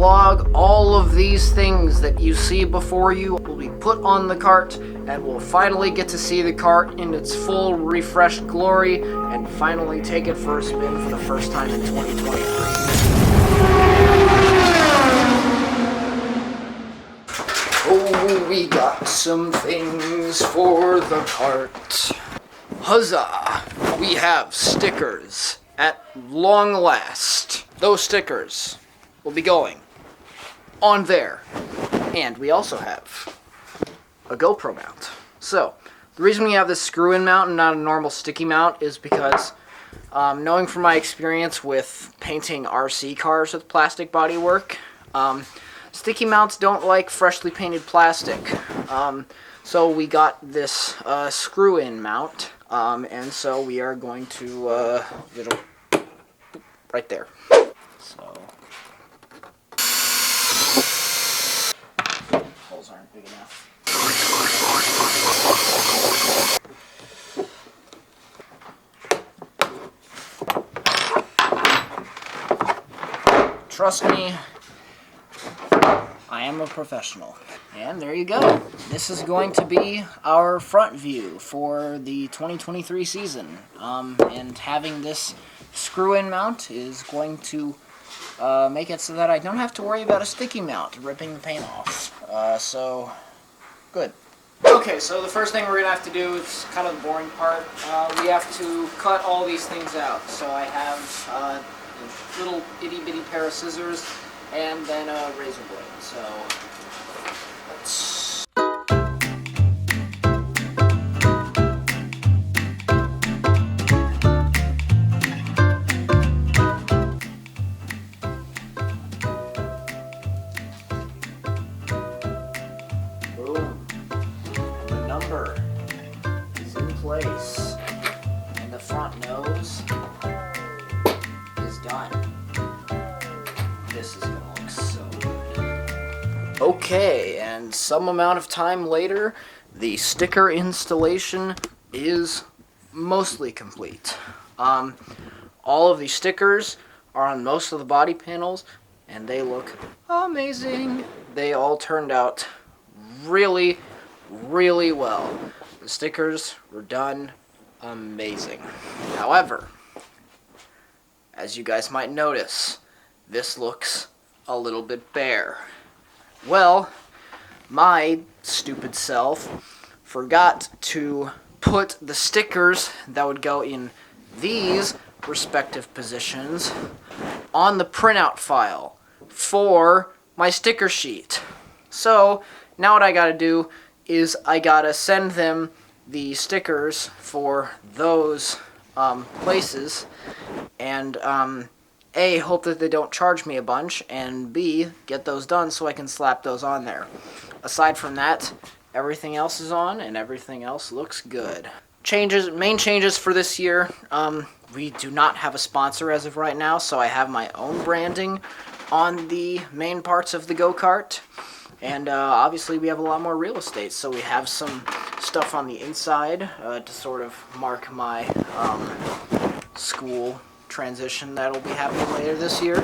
vlog, all of these things that you see before you will be put on the kart, and we'll finally get to see the kart in its full refreshed glory and finally take it for a spin for the first time in 2023. Oh, we got some things for the kart. Huzzah! We have stickers at long last. Those stickers will be going on there. And we also have a GoPro mount. So, the reason we have this screw-in mount and not a normal sticky mount is because, knowing from my experience with painting RC cars with plastic bodywork, sticky mounts don't like freshly painted plastic. So we got this screw-in mount, and so we are going to, right there. So, holes aren't big enough. Trust me, I am a professional. And there you go. This is going to be our front view for the 2023 season. And having this screw-in mount is going to make it so that I don't have to worry about a sticky mount ripping the paint off. So, good. Okay, so the first thing we're going to have to do is kind of the boring part. We have to cut all these things out. So I have a little itty-bitty pair of scissors and then a razor blade. So, let's... Boom. And the number is in place. And the front nose is done. This is gonna look so good. Okay, and some amount of time later, the sticker installation is mostly complete. All of the stickers are on most of the body panels, and they look amazing. They all turned out really, really well. The stickers were done amazing. However, as you guys might notice, this looks a little bit bare. Well, my stupid self forgot to put the stickers that would go in these respective positions on the printout file for my sticker sheet. So, now what I gotta do is I gotta send them the stickers for those places, and A, hope that they don't charge me a bunch, and B, get those done so I can slap those on there. Aside from that, everything else is on, and everything else looks good. Main changes for this year, we do not have a sponsor as of right now, so I have my own branding on the main parts of the go-kart. And obviously we have a lot more real estate, so we have some stuff on the inside to sort of mark my school transition that'll be happening later this year.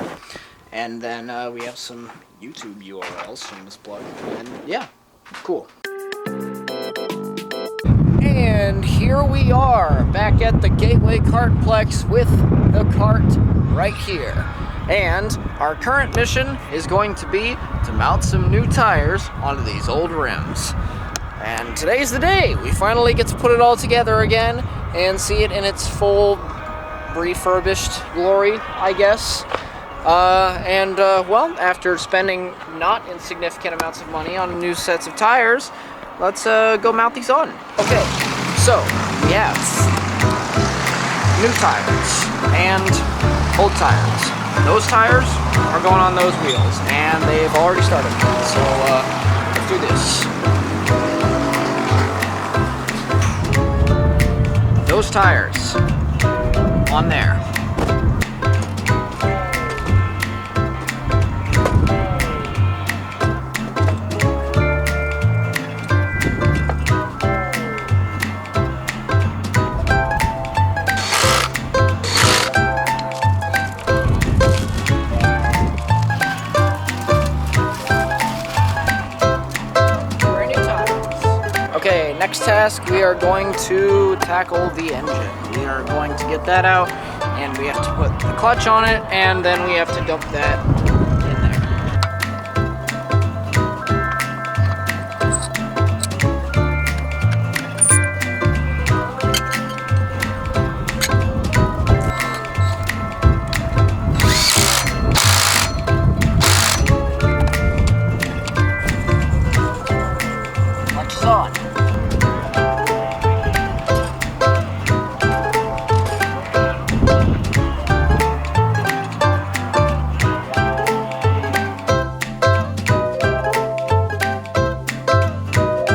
And then we have some YouTube URLs, shameless plug. And yeah, cool. And here we are, back at the Gateway Kartplex with the kart right here. And our current mission is going to be to mount some new tires onto these old rims. And today's the day. We finally get to put it all together again and see it in its full refurbished glory, I guess. Well, after spending not insignificant amounts of money on new sets of tires, let's go mount these on. Okay, so we have new tires and old tires. Those tires are going on those wheels, and they've already started. So, let's do this. Those tires on there. next task, we are going to tackle the engine. We are going to get that out, and we have to put the clutch on it, and then we have to dump that in there. Clutch is on.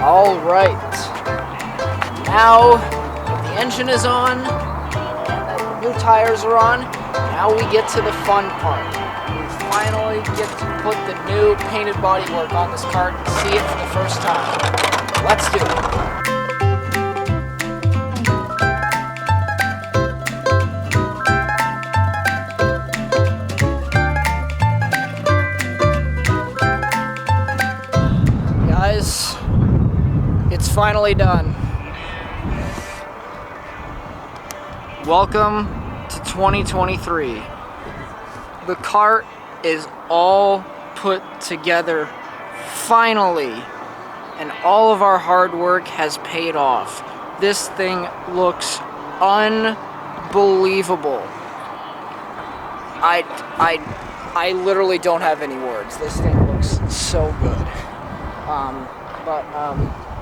All right, now that the engine is on and that the new tires are on, now we get to the fun part. We finally get to put the new painted bodywork on this kart and see it for the first time. Let's do it. Guys, it's finally done. Welcome to 2023. The kart is all put together finally, and all of our hard work has paid off. This thing looks unbelievable. I literally don't have any words. This thing looks so good.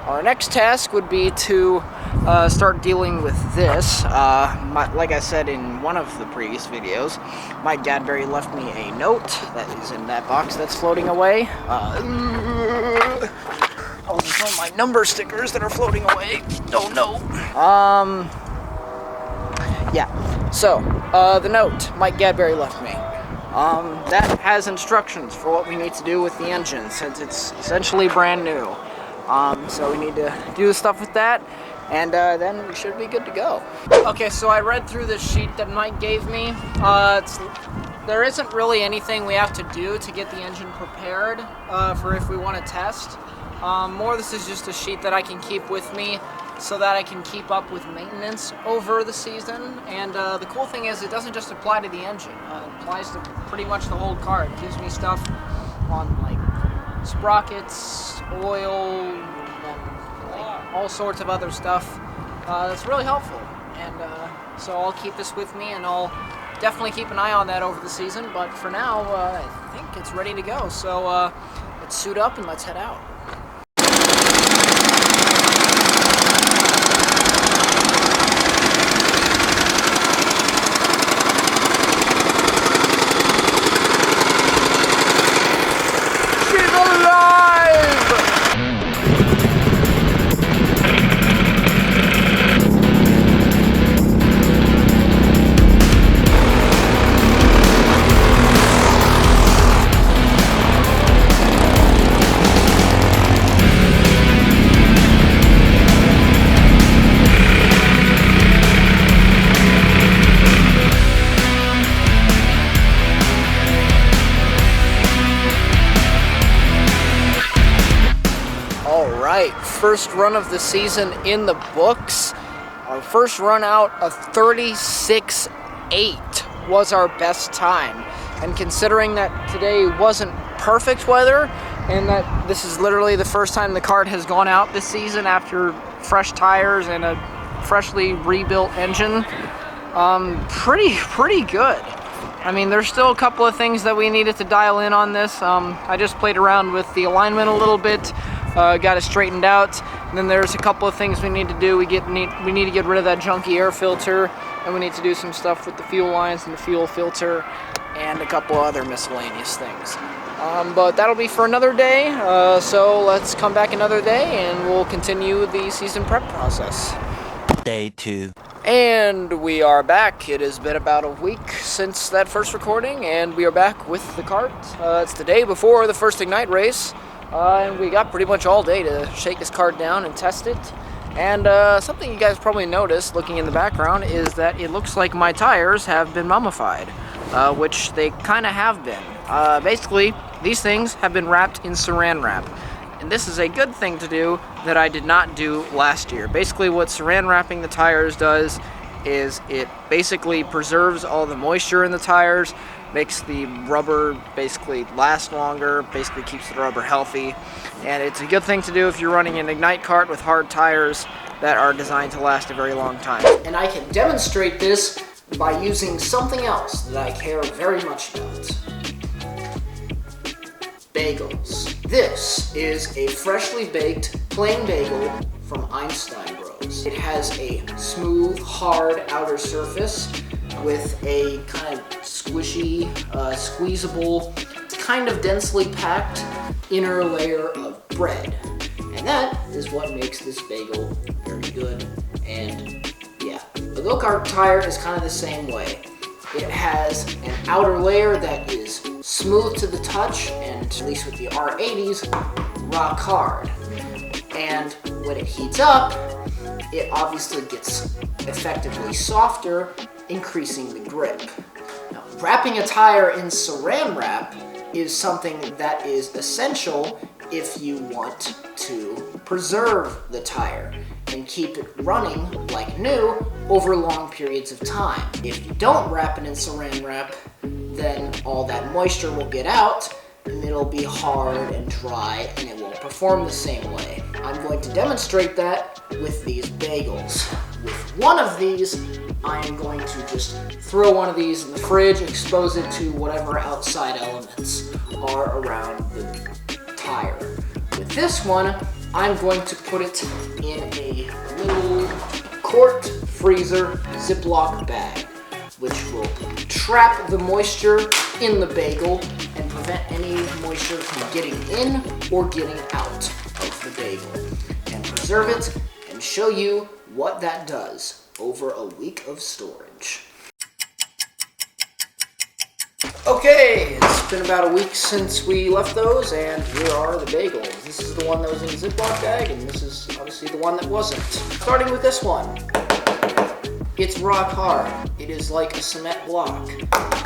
Our next task would be to start dealing with this. Like I said in one of the previous videos, my Gadberry left me a note that is in that box that's floating away. Oh, some of my number stickers that are floating away. Oh no. Yeah. So, the note Mike Gadberry left me. That has instructions for what we need to do with the engine, since it's essentially brand new. So we need to do the stuff with that, and then we should be good to go. Okay, so I read through this sheet that Mike gave me. There isn't really anything we have to do to get the engine prepared for if we want to test. More, this is just a sheet that I can keep with me so that I can keep up with maintenance over the season. And the cool thing is, it doesn't just apply to the engine. It applies to pretty much the whole car. It gives me stuff on like sprockets, oil, and like all sorts of other stuff. That's really helpful. And so I'll keep this with me, and I'll definitely keep an eye on that over the season. But for now, I think it's ready to go. So let's suit up and let's head out. First run of the season in the books. Our first run out of 36.8 was our best time. And considering that today wasn't perfect weather, and that this is literally the first time the kart has gone out this season after fresh tires and a freshly rebuilt engine, pretty good. I mean, there's still a couple of things that we needed to dial in on this. I just played around with the alignment a little bit. Got it straightened out, and then there's a couple of things we need to do. We need to get rid of that junky air filter, and we need to do some stuff with the fuel lines and the fuel filter, and a couple other miscellaneous things. But that'll be for another day, so let's come back another day, and we'll continue the season prep process. Day 2. And we are back. It has been about a week since that first recording, and we are back with the kart. It's the day before the first Ignite race. And we got pretty much all day to shake this kart down and test it. And something you guys probably noticed looking in the background is that it looks like my tires have been mummified, which they kind of have been. Basically, these things have been wrapped in saran wrap. And this is a good thing to do that I did not do last year. Basically what saran wrapping the tires does is it basically preserves all the moisture in the tires, makes the rubber basically last longer, basically keeps the rubber healthy. And it's a good thing to do if you're running an Ignite kart with hard tires that are designed to last a very long time. And I can demonstrate this by using something else that I care very much about. Bagels. This is a freshly baked plain bagel from Einstein Bros. It has a smooth, hard outer surface with a kind of squishy, squeezable, kind of densely packed inner layer of bread. And that is what makes this bagel very good. And yeah, a go-kart tire is kind of the same way. It has an outer layer that is smooth to the touch, and at least with the R80s, rock hard. And when it heats up, it obviously gets effectively softer, increasing the grip. Now, wrapping a tire in saran wrap is something that is essential if you want to preserve the tire and keep it running like new over long periods of time. If you don't wrap it in saran wrap, then all that moisture will get out and it'll be hard and dry and it won't perform the same way. I'm going to demonstrate that with these bagels. With one of these, I am going to just throw one of these in the fridge, expose it to whatever outside elements are around the tire. With this one, I'm going to put it in a little quart freezer Ziploc bag, which will trap the moisture in the bagel and prevent any moisture from getting in or getting out of the bagel, and preserve it and show you what that does over a week of storage. Okay, it's been about a week since we left those, and here are the bagels. This is the one that was in the Ziploc bag, and this is obviously the one that wasn't. Starting with this one. It's rock hard. It is like a cement block.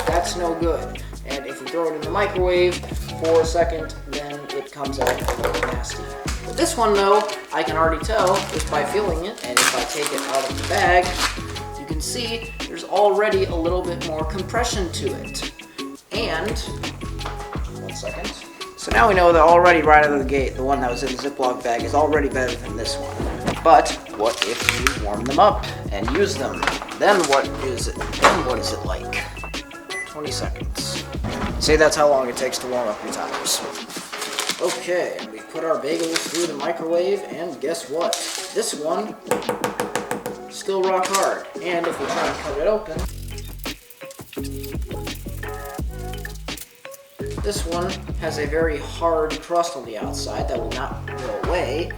That's no good. And if you throw it in the microwave for a second, then it comes out a little nasty. But this one, though, I can already tell just by feeling it, and if I take it out of the bag, you can see there's already a little bit more compression to it. And, 1 second. So now we know that already right out of the gate, the one that was in the Ziploc bag is already better than this one. But what if you warm them up and use them? Then what is it? Then what is it like? 20 seconds. Say that's how long it takes to warm up your tires. Okay, we put our bagels through the microwave, and guess what? This one, still rock hard. And if we try and cut it open, this one has a very hard crust on the outside that will not go away,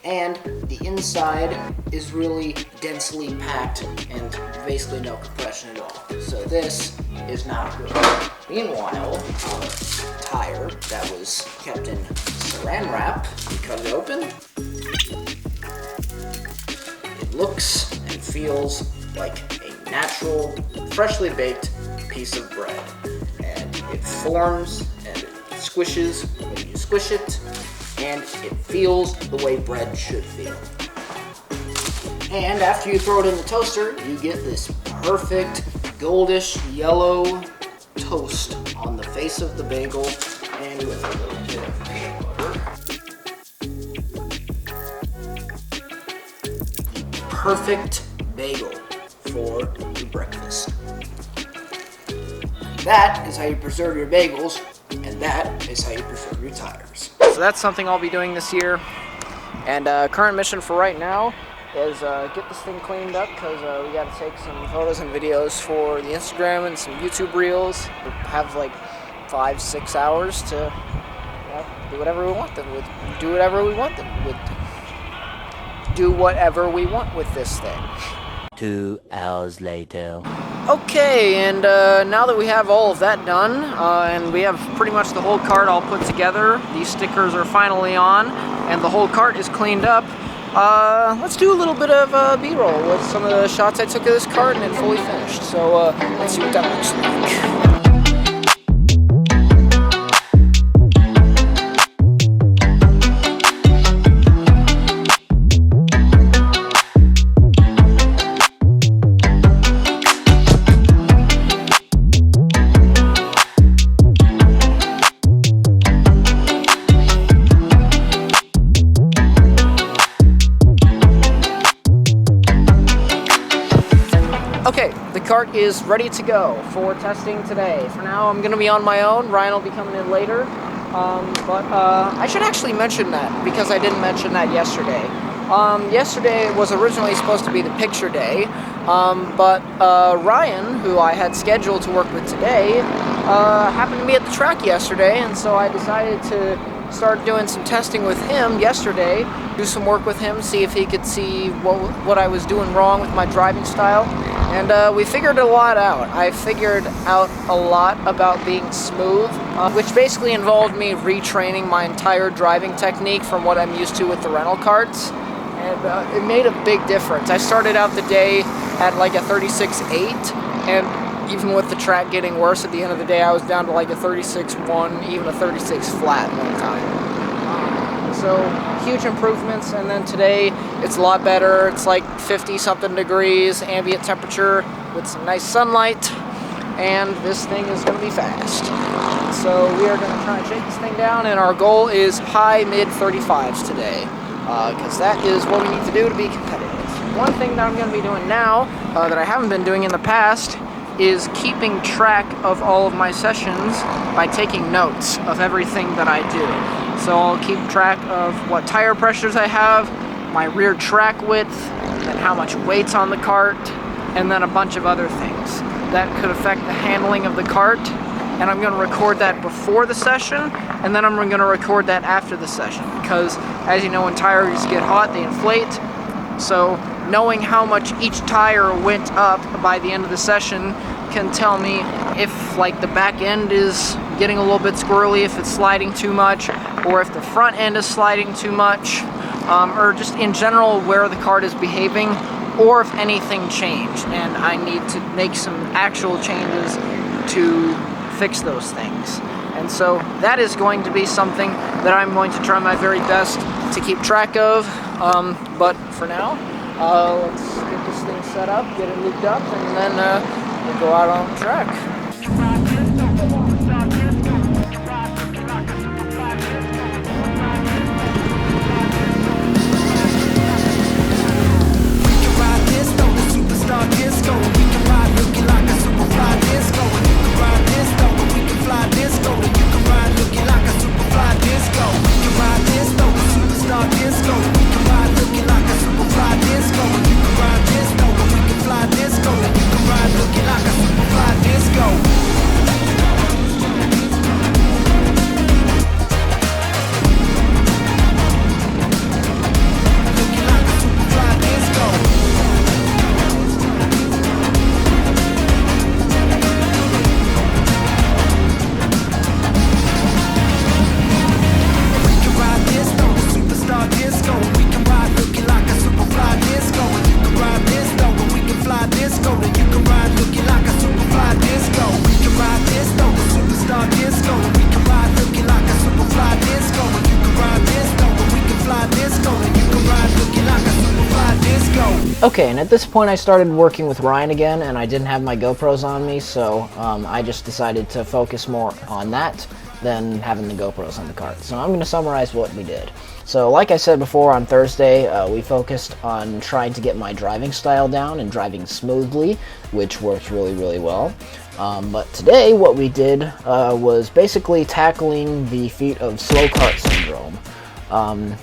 and the inside is really densely packed and basically no compression at all. So this is not good. Meanwhile, our tire that was kept in saran wrap, we cut it open. It looks and feels like a natural, freshly baked piece of bread. And it forms and it squishes when you squish it, and it feels the way bread should feel. And after you throw it in the toaster, you get this perfect goldish yellow toast on the face of the bagel, and with a little bit of peanut butter. Perfect bagel for your breakfast. That is how you preserve your bagels, and that is how you preserve your tires. So that's something I'll be doing this year. And current mission for right now is get this thing cleaned up, because we got to take some photos and videos for the Instagram and some YouTube reels. We have like 5-6 hours to do whatever we want them with. Do whatever we want them with. Do whatever we want with this thing. 2 hours later. Okay, and now that we have all of that done, and we have pretty much the whole cart all put together, these stickers are finally on, and the whole cart is cleaned up, let's do a little bit of B-roll with some of the shots I took of this cart and it fully finished. So let's see what that looks like. is ready to go for testing today. For now, I'm going to be on my own. Ryan will be coming in later. But I should actually mention that because I didn't mention that yesterday. Yesterday was originally supposed to be the picture day, but Ryan, who I had scheduled to work with today, happened to be at the track yesterday, and so I decided to start doing some testing with him yesterday, do some work with him, see if he could see what I was doing wrong with my driving style, and we figured a lot out. I figured out a lot about being smooth, which basically involved me retraining my entire driving technique from what I'm used to with the rental karts, and it made a big difference. I started out the day at like a 36.8, and even with the track getting worse at the end of the day, I was down to like a 36.1, even a 36 flat one time. So huge improvements, and then today it's a lot better. It's like 50 something degrees ambient temperature with some nice sunlight, and this thing is going to be fast. So we are going to try and shake this thing down, and our goal is high mid 35s today, because that is what we need to do to be competitive. One thing that I'm going to be doing now that I haven't been doing in the past is keeping track of all of my sessions by taking notes of everything that I do. So I'll keep track of what tire pressures I have, my rear track width, and how much weight's on the cart, and then a bunch of other things that could affect the handling of the cart. And I'm going to record that before the session, and then I'm going to record that after the session, because as you know, when tires get hot, they inflate. So knowing how much each tire went up by the end of the session can tell me if like the back end is getting a little bit squirrely, if it's sliding too much, or if the front end is sliding too much, or just in general where the cart is behaving, or if anything changed and I need to make some actual changes to fix those things. And so that is going to be something that I'm going to try my very best to keep track of. But for now, let's get this thing set up, get it looped up, and then we'll go out on the track. Okay, and at this point I started working with Ryan again, and I didn't have my GoPros on me, so I just decided to focus more on that than having the GoPros on the cart. So I'm going to summarize what we did. So like I said before, on Thursday we focused on trying to get my driving style down and driving smoothly, which worked really well. But today what we did was basically tackling the feat of slow cart syndrome.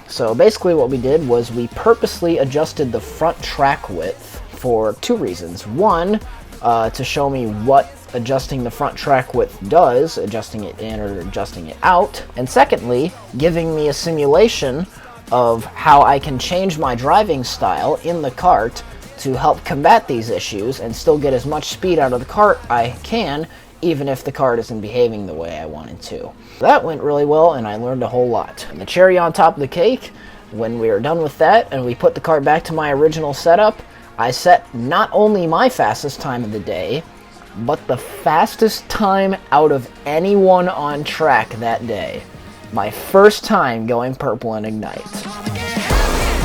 So basically what we did was we purposely adjusted the front track width for two reasons. One, to show me what adjusting the front track width does, adjusting it in or adjusting it out, and secondly, giving me a simulation of how I can change my driving style in the cart to help combat these issues and still get as much speed out of the cart I can, even if the cart isn't behaving the way I wanted to. That went really well, and I learned a whole lot. And the cherry on top of the cake, when we were done with that and we put the cart back to my original setup, I set not only my fastest time of the day, but the fastest time out of anyone on track that day. My first time going purple in Ignite.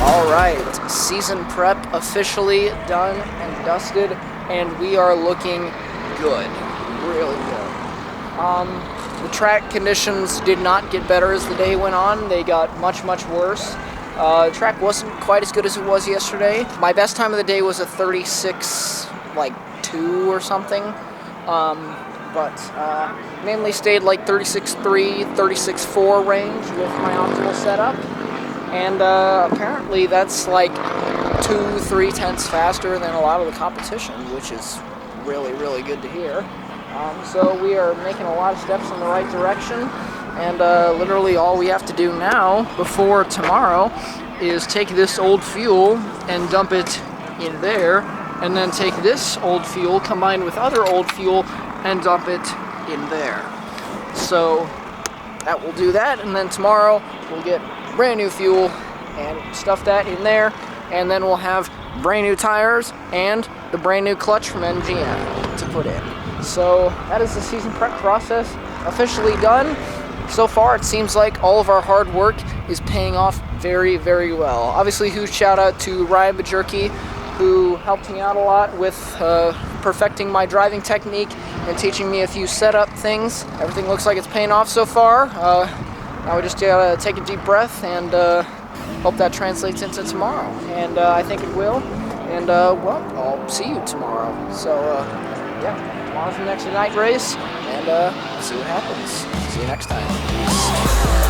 Alright, season prep officially done and dusted, and we are looking good. Really good. The track conditions did not get better as the day went on. They got much worse. The track wasn't quite as good as it was yesterday. My best time of the day was a 36, 2 36.2 or something. But mainly stayed like 36.3, 36.4 range with my optimal setup. And apparently that's like 2-3 tenths faster than a lot of the competition, which is really, really good to hear. So we are making a lot of steps in the right direction, and literally all we have to do now before tomorrow is take this old fuel and dump it in there, and then take this old fuel combined with other old fuel and dump it in there. So that will do that, and then tomorrow we'll get brand new fuel and stuff that in there, and then we'll have brand new tires and the brand new clutch from MGM to put in. So that is the season prep process officially done. So far it seems like all of our hard work is paying off very, very well. Obviously, huge shout out to Ryan Bajurki, who helped me out a lot with perfecting my driving technique and teaching me a few setup things. Everything looks like it's paying off so far. Now we just gotta take a deep breath and hope that translates into tomorrow. And I think it will. And well, I'll see you tomorrow. So yeah, tomorrow's the next night race, and see what happens. See you next time. Peace.